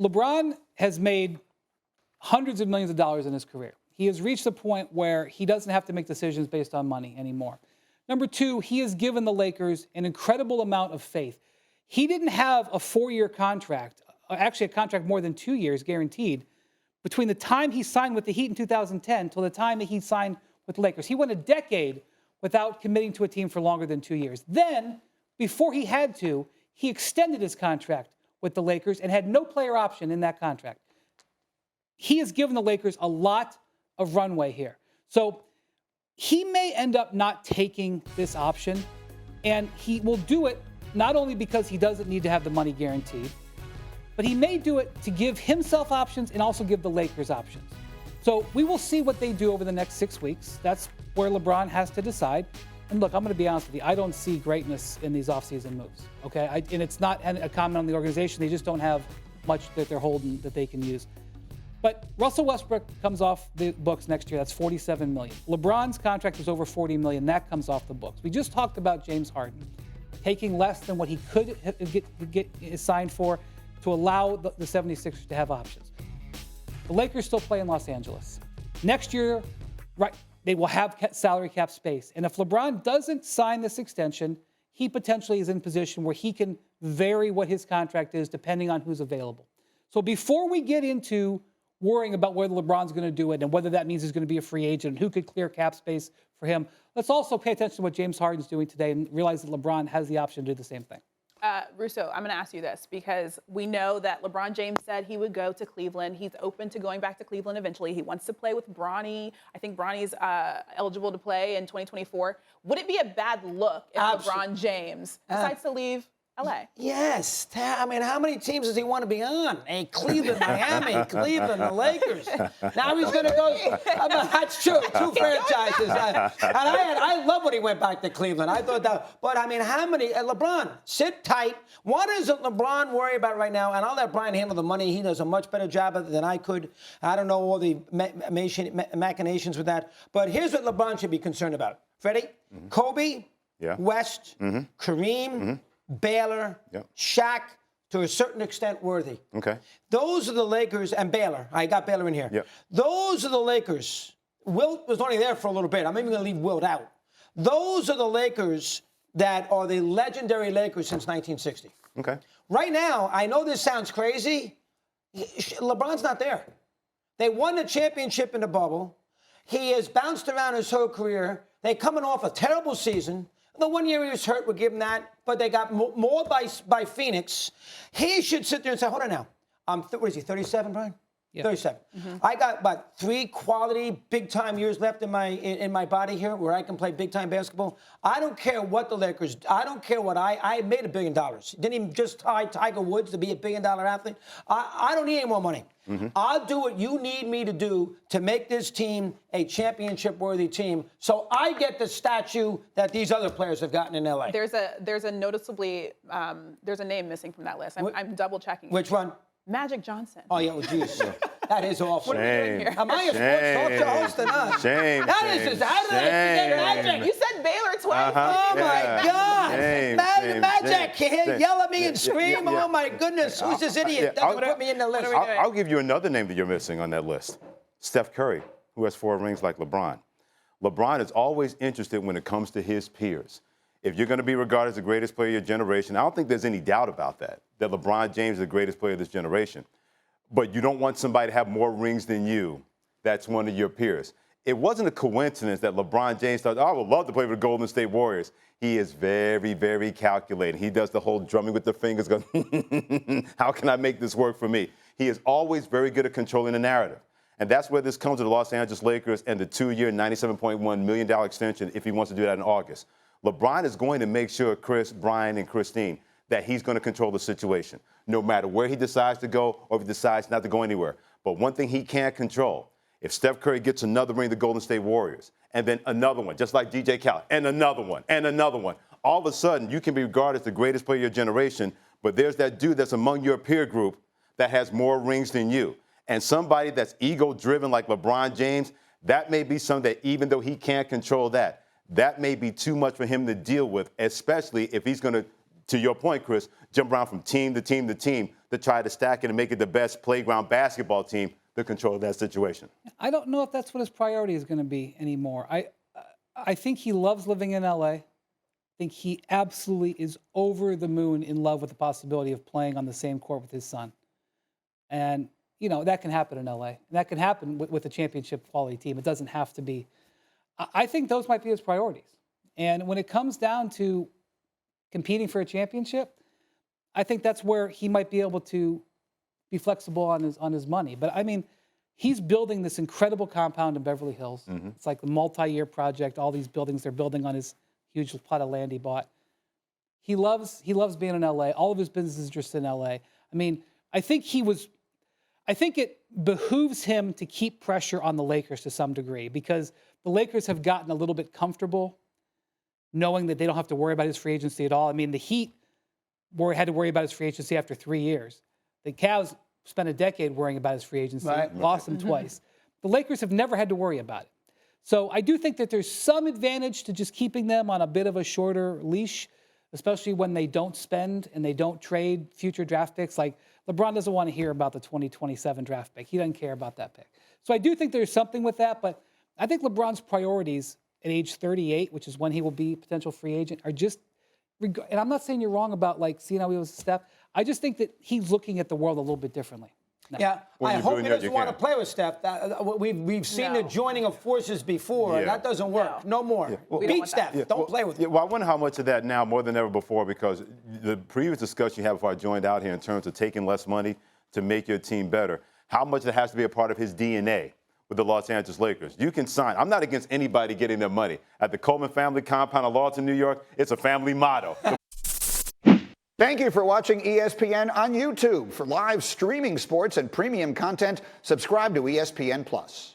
LeBron has made hundreds of millions of dollars in his career. He has reached a point where he doesn't have to make decisions based on money anymore. Number two, he has given the Lakers an incredible amount of faith. He didn't have a 4-year contract, actually a contract more than 2 years guaranteed, between the time he signed with the Heat in 2010 till the time that he signed with the Lakers. He went a decade without committing to a team for longer than 2 years. Then, before he had to, he extended his contract with the Lakers and had no player option in that contract. He has given the Lakers a lot of runway here. So he may end up not taking this option, and he will do it not only because he doesn't need to have the money guaranteed, but he may do it to give himself options and also give the Lakers options. So we will see what they do over the next 6 weeks. That's where LeBron has to decide. And look, I'm going to be honest with you. I don't see greatness in these offseason moves, okay? And it's not a comment on the organization. They just don't have much that they're holding that they can use. But Russell Westbrook comes off the books next year. That's $47 million. LeBron's contract was over $40 million. That comes off the books. We just talked about James Harden taking less than what he could get signed for to allow the 76ers to have options. The Lakers still play in Los Angeles. Next year, right, they will have salary cap space. And if LeBron doesn't sign this extension, he potentially is in a position where he can vary what his contract is depending on who's available. So before we get into worrying about whether LeBron's going to do it and whether that means he's going to be a free agent and who could clear cap space for him, let's also pay attention to what James Harden's doing today and realize that LeBron has the option to do the same thing. Russo, I'm going to ask you this because we know that LeBron James said he would go to Cleveland. He's open to going back to Cleveland eventually. He wants to play with Bronny. I think Bronny's eligible to play in 2024. Would it be a bad look if LeBron James decides to leave LA? Yes. I mean, how many teams does he want to be on? Hey, Cleveland, Miami, Cleveland, the Lakers. Now he's going to go. That's true. 2 franchises. And I love when he went back to Cleveland. I thought that. But, I mean, how many? LeBron, sit tight. What does LeBron worry about right now? And I'll let Brian handle the money. He does a much better job of it than I could. I don't know all the machinations with that. But here's what LeBron should be concerned about. Freddie, Kobe, West, Kareem, Baylor, Shaq, to a certain extent, Worthy. Okay. Those are the Lakers, and Baylor. I got Baylor in here. Yep. Those are the Lakers. Wilt was only there for a little bit. I'm even going to leave Wilt out. Those are the Lakers that are the legendary Lakers since 1960. Okay. Right now, I know this sounds crazy. LeBron's not there. They won the championship in the bubble. He has bounced around his whole career. They're coming off a terrible season. The 1 year he was hurt, we'll give him that. But they got more by Phoenix. He should sit there and say, hold on now. What is he, 37, Brian? Yeah. 37. I got about 3 quality, big-time years left in my body here where I can play big-time basketball. I don't care what the Lakers, I don't care what I made $1 billion. Didn't even just tie Tiger Woods to be a $1 billion athlete. I don't need any more money. I'll do what you need me to do to make this team a championship-worthy team so I get the statue that these other players have gotten in L.A. There's a noticeably, there's a name missing from that list. I'm double-checking. Which one? Magic Johnson. Oh, yeah, well, geez. That is awful. What are we doing here? Am I a sports talk show host or not? Shame. That is just, how did I forget Magic? You said Baylor twice. Oh, my God. Magic can't yell at me and scream. Oh, my goodness. Who's this idiot? Doesn't put me in the list. I'll give you another name that you're missing on that list. Steph Curry, who has 4 rings like LeBron. LeBron is always interested when it comes to his peers. If you're going to be regarded as the greatest player of your generation, I don't think there's any doubt about that LeBron James is the greatest player of this generation. But you don't want somebody to have more rings than you. That's one of your peers. It wasn't a coincidence that LeBron James thought, I would love to play with the Golden State Warriors. He is very, very calculated. He does the whole drumming with the fingers, going, how can I make this work for me? He is always very good at controlling the narrative. And that's where this comes to the Los Angeles Lakers and the 2-year, $97.1 million extension if he wants to do that in August. LeBron is going to make sure Chris, Brian, and Christine that he's going to control the situation, no matter where he decides to go or if he decides not to go anywhere. But one thing he can't control, if Steph Curry gets another ring, the Golden State Warriors, and then another one, just like DJ Khaled, and another one, all of a sudden you can be regarded as the greatest player of your generation, but there's that dude that's among your peer group that has more rings than you. And somebody that's ego-driven like LeBron James, that may be something that even though he can't control that may be too much for him to deal with, especially if he's going to to your point, Chris, jump around from team to team to team to try to stack it and make it the best playground basketball team to control that situation. I don't know if that's what his priority is going to be anymore. I think he loves living in LA. I think he absolutely is over the moon in love with the possibility of playing on the same court with his son. And, you know, that can happen in LA. And that can happen with a championship quality team. It doesn't have to be. I think those might be his priorities. And when it comes down to competing for a championship, I think that's where he might be able to be flexible on his money. But I mean, he's building this incredible compound in Beverly Hills. Mm-hmm. It's like a multi-year project. All these buildings they're building on his huge plot of land he bought. He loves being in LA. All of his business is just in LA. I mean, I think it behooves him to keep pressure on the Lakers to some degree, because the Lakers have gotten a little bit comfortable knowing that they don't have to worry about his free agency at all. I mean, the Heat had to worry about his free agency after 3 years. The Cavs spent a decade worrying about his free agency, lost him twice. The Lakers have never had to worry about it. So I do think that there's some advantage to just keeping them on a bit of a shorter leash, especially when they don't spend and they don't trade future draft picks. Like, LeBron doesn't want to hear about the 2027 draft pick. He doesn't care about that pick. So I do think there's something with that, but I think LeBron's priorities at age 38, which is when he will be a potential free agent, are just, and I'm not saying you're wrong about like seeing how he was a Steph. I just think that he's looking at the world a little bit differently. No. Yeah, When I you're hope doing he that, doesn't you want to can. play with Steph. We've seen the joining of forces before. Yeah. That doesn't work. No more. Yeah. Well, We don't Beat want Steph. that. Don't play with him. Well, I wonder how much of that now, more than ever before, because the previous discussion you had before I joined out here in terms of taking less money to make your team better, how much of that has to be a part of his DNA with the Los Angeles Lakers. You can sign. I'm not against anybody getting their money. At the Coleman family compound of Lawton, New York, it's a family motto. Thank you for watching ESPN on YouTube. For live streaming sports and premium content, subscribe to ESPN+.